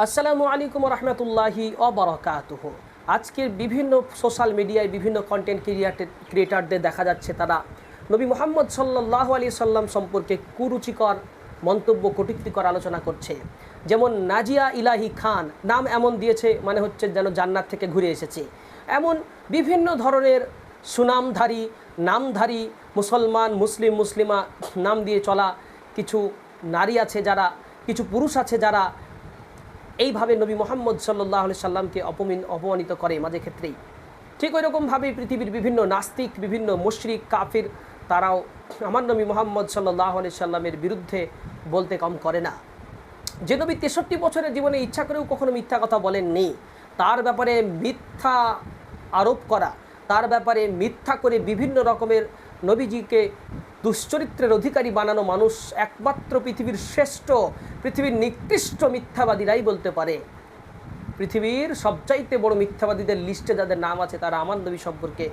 আসসালামু আলাইকুম রহমতুল্লাহি ওবারাকাতুহু। আজকের বিভিন্ন সোশ্যাল মিডিয়ায় বিভিন্ন কন্টেন্ট ক্রিয়েটারদের দেখা যাচ্ছে তারা নবী মুহাম্মদ সাল্লাল্লাহু আলাইহি সাল্লাম সম্পর্কে কুরুচিকর মন্তব্য, কটূক্তিকর আলোচনা করছে। যেমন নাজিয়া ইলাহি খান নাম এমন দিয়েছে, মানে হচ্ছে যেন জান্নাত থেকে ঘুরে এসেছে। এমন বিভিন্ন ধরনের সুনামধারী, নামধারী মুসলমান, মুসলিমা নাম দিয়ে চলা কিছু নারী আছে যারা, কিছু পুরুষ আছে যারা এইভাবে নবী মুহাম্মদ সাল্লাল্লাহু আলাইহি সাল্লামকে অপমানিত করে মাঝে ক্ষেত্রেই। ঠিক ওই রকমভাবে পৃথিবীর বিভিন্ন নাস্তিক, বিভিন্ন মুশরিক, কাফির তারাও আমার নবী মুহাম্মদ সাল্লাল্লাহু আলাইহি সাল্লামের বিরুদ্ধে বলতে কম করে না। যে নবী 63 বছরের জীবনে ইচ্ছা করেও কখনো মিথ্যা কথা বলেননি, তার ব্যাপারে মিথ্যা আরোপ করা, তার ব্যাপারে মিথ্যা করে বিভিন্ন রকমের নবীজিকে দুশ্চরিত্রের অধিকারী বানানো মানুষ একমাত্র পৃথিবীর শ্রেষ্ঠ, পৃথিবীর নিকৃষ্ট মিথ্যাবাদীরাই বলতে পারে। পৃথিবীর সবচাইতে বড় মিথ্যাবাদীদের লিস্টে যাদের নাম আছে তারা আমার নবী সম্পর্কে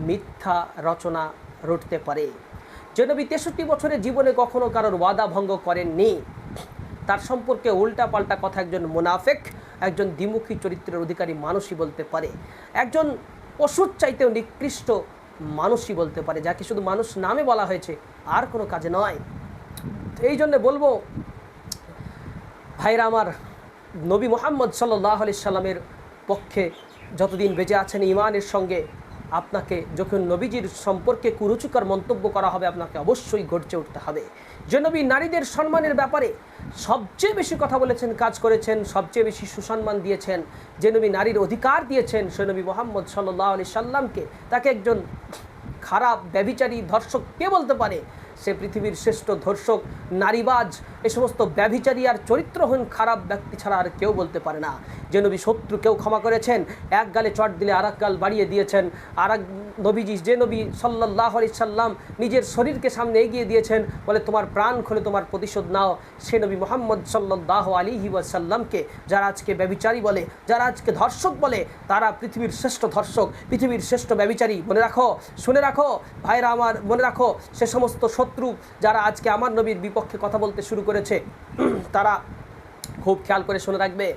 মিথ্যা রচনা রটতে পারে। যে নবী 63 বছরের জীবনে কখনো কারোর ওয়াদা ভঙ্গ করেননি, তার সম্পর্কে উল্টা পাল্টা কথা একজন মুনাফেক, একজন দ্বিমুখী চরিত্রের অধিকারী মানুষই বলতে পারে। একজন পশুর চাইতেও নিকৃষ্ট মানুষই বলতে পারে, যাকে শুধু মানুষ নামে বলা হয়েছে, আর কোনো কাজে নয়। এই জন্য বলবো ভাইরা আমার, নবী মুহাম্মদ সাল্লাল্লাহু আলাইহি সাল্লামের পক্ষে যতদিন বেঁচে আছেন ঈমানের সঙ্গে, আপনাকে যখন নবীজির সম্পর্কে কুরুচিকর মন্তব্য করা হবে আপনাকে অবশ্যই গর্জে উঠতে হবে। যে নবী নারীদের সম্মানের ব্যাপারে সবচেয়ে বেশি কথা বলেছেন, কাজ করেছেন, সবচেয়ে বেশি সুসম্মান দিয়েছেন, যে নবী নারীর অধিকার দিয়েছেন, সে নবী মুহাম্মদ সাল্লাল্লাহু আলাইহি সাল্লামকে তাকে একজন খারাপ ব্যভিচারী ধর্ষক কে বলতে পারে? সে পৃথিবীর শ্রেষ্ঠ ধর্ষক, নারীবাজ, এ সমস্ত ব্যভিচারী আর চরিত্রহীন খারাপ ব্যক্তি ছাড়া আর কেউ বলতে পারে না। যে নবী শত্রুকেও ক্ষমা করেছেন, এক গালে চট দিলে আর এক গাল বাড়িয়ে দিয়েছেন। আর এক নবীজি, যে নবী সাল্লাল্লাহু আলাইহি সাল্লাম নিজের শরীরকে সামনে এগিয়ে দিয়েছেন, বলে তোমার প্রাণ খুলে তোমার প্রতিশোধ নাও। সে নবী মুহাম্মদ সাল্লাল্লাহু আলাইহি ওয়াসাল্লামকে যারা আজকে ব্যভিচারী বলে, যারা আজকে ধর্ষক বলে, তারা পৃথিবীর শ্রেষ্ঠ ধর্ষক, পৃথিবীর শ্রেষ্ঠ ব্যভিচারী। মনে রাখো, শুনে রাখো ভাইরা আমার, মনে রাখো সে সমস্ত শত্রু যারা আজকে আমার নবীর বিপক্ষে কথা বলতে শুরু করেছে, তারা খুব খেয়াল করে শুনে রাখবে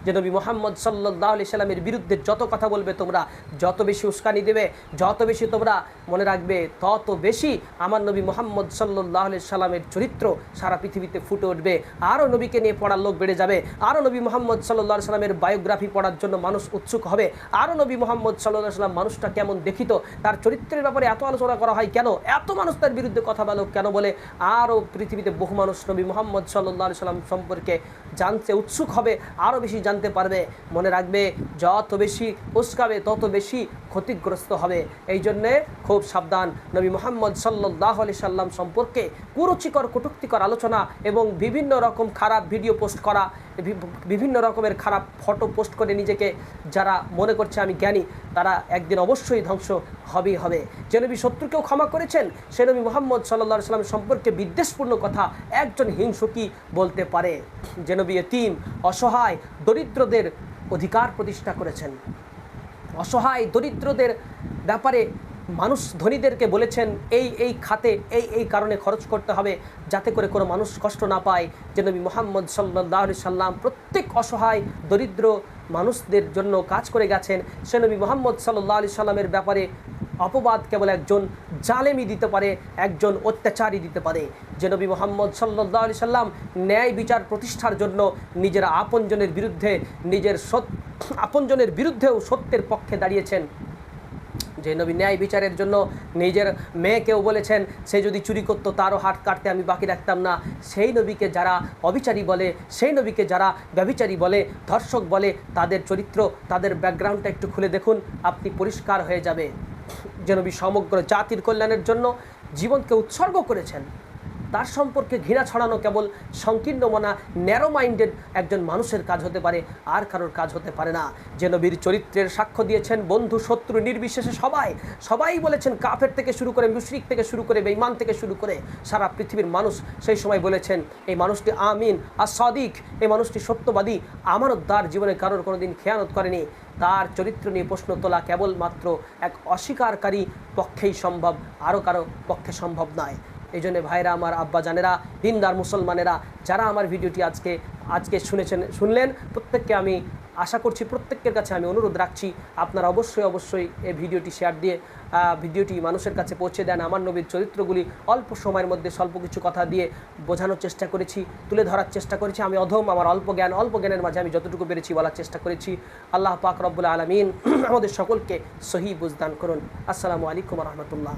যে নবী মুহাম্মদ সাল্লাল্লাহু আলাইহি সাল্লামের বিরুদ্ধে যত কথা বলবে তোমরা, যত বেশি উস্কানি দেবে, যত বেশি তোমরা মনে রাখবে, তত বেশি আমার নবী মুহাম্মদ সাল্লাল্লাহু আলাইহি সাল্লামের চরিত্র সারা পৃথিবীতে ফুটে উঠবে। আরও নবীকে নিয়ে পড়ার লোক বেড়ে যাবে, আরও নবী মুহাম্মদ সাল্লাল্লাহু আলাইহি সাল্লামের বায়োগ্রাফি পড়ার জন্য মানুষ উৎসুক হবে, আরও নবী মুহাম্মদ সাল্লাল্লাহু আলাইহি সাল্লাম মানুষটা কেমন দেখিত, তার চরিত্রের ব্যাপারে এত আলোচনা করা হয় কেন, এত মানুষ তার বিরুদ্ধে কথা বলো কেন বলে আরও পৃথিবীতে বহু মানুষ নবী মুহাম্মদ সাল্লাল্লাহু আলাইহি সাল্লাম সম্পর্কে জানতে উৎসুক হবে, আরও বেশি জানতে পারবে। মনে রাখবে, যত বেশি উস্কাবে তত বেশি ক্ষতিগ্রস্ত হবে। এই জন্যে খুব সাবধান। নবী মুহাম্মদ সাল্লাল্লাহু আলাইহি সাল্লাম সম্পর্কে কুরুচিকর, কটূক্তিকর আলোচনা এবং বিভিন্ন রকম খারাপ ভিডিও পোস্ট করা, বিভিন্ন রকমের খারাপ ফটো পোস্ট করে নিজেকে যারা মনে করছে আমি জ্ঞানী, তারা একদিন অবশ্যই ধ্বংস হবেই হবে। যে নবী শত্রুকেও ক্ষমা করেছেন, সে নবী মুহাম্মদ সাল্লাল্লাহু আলাইহি সাল্লাম সম্পর্কে বিদ্বেষপূর্ণ কথা একজন হিংসুকই বলতে পারে। যে নবী এতিম, অসহায়, দরিদ্রদের অধিকার প্রতিষ্ঠা করেছেন, অসহায় দরিদ্রদের ব্যাপারে মানুষ ধনীদেরকে বলেছেন এই খাতে এই কারণে খরচ করতে হবে যাতে করে কোনো মানুষ কষ্ট না পায়। যে নবী মুহাম্মদ সাল্লাল্লাহু আলাইহি সাল্লাম প্রত্যেক অসহায় দরিদ্র মানুষদের জন্য কাজ করে গেছেন। সে নবী মুহাম্মদ সাল্লাল্লাহু আলাইহি সাল্লামের ব্যাপারে অপবাদ কেবল একজন জালেমই দিতে পারে, একজন অত্যাচারী দিতে পারে। যে নবী মুহাম্মদ সাল্লাল্লাহু আলাইহি সাল্লাম ন্যায় বিচার প্রতিষ্ঠার জন্য নিজের আপনজনের বিরুদ্ধে, নিজের আপনজনের বিরুদ্ধেও সত্যের পক্ষে দাঁড়িয়েছেন। যে নবী ন্যায় বিচারের জন্য নিজের মেয়েকেও বলেছেন সে যদি চুরি করতো তারও হাত কাটতে আমি বাকি রাখতাম না। সেই নবীকে যারা অবিচারী বলে, সেই নবীকে যারা ব্যভিচারী বলে, ধর্ষক বলে, তাদের চরিত্র, তাদের ব্যাকগ্রাউন্ডটা একটু খুলে দেখুন, আপনি পরিষ্কার হয়ে যাবে। যে নবী সমগ্র জাতির কল্যাণের জন্য জীবনকে উৎসর্গ করেছেন, তার সম্পর্কে ঘৃণা ছড়ানো কেবল সংকীর্ণ মনা, ন্যারো মাইন্ডেড একজন মানুষের কাজ হতে পারে, আর কারোর কাজ হতে পারে না। যে নবীর চরিত্রের সাক্ষ্য দিয়েছেন বন্ধু শত্রু নির্বিশেষে সবাই বলেছেন, কাফের থেকে শুরু করে, মুশরিক থেকে শুরু করে, বেঈমান থেকে শুরু করে সারা পৃথিবীর মানুষ সেই সময় বলেছেন এই মানুষটি আমিন আর সাদিক, এই মানুষটি সত্যবাদী, আমানতদার, জীবনে কারোর কোনোদিন খেয়ানত করেনি। তার চরিত্র নিয়ে প্রশ্ন তোলা কেবলমাত্র এক অস্বীকারী পক্ষেই সম্ভব, আরও কারো পক্ষে সম্ভব নয়। এই জন্য ভাইরা আমার, আব্বা জানেরা, দিনদার মুসলমানেরা, যারা আমার ভিডিওটি আজকে আজকে শুনলেন। প্রত্যেককে আমি আশা করছি, প্রত্যেকের কাছে আমি অনুরোধ রাখছি, আপনারা অবশ্যই এই ভিডিওটি শেয়ার দিয়ে ভিডিওটি মানুষের কাছে পৌঁছে দেন। আমার নবীর চরিত্রগুলি অল্প সময়ের মধ্যে স্বল্প কিছু কথা দিয়ে বোঝানোর চেষ্টা করেছি, তুলে ধরার চেষ্টা করেছি। আমি অধম, আমার অল্প জ্ঞানের মাঝে আমি যতটুকু পেরেছি বলার চেষ্টা করেছি। আল্লাহ পাক রব্বুল আলামিন আমাদের সকলকে সহি বুঝদান করুন। আসসালামু আলাইকুম ওয়া রাহমাতুল্লাহ।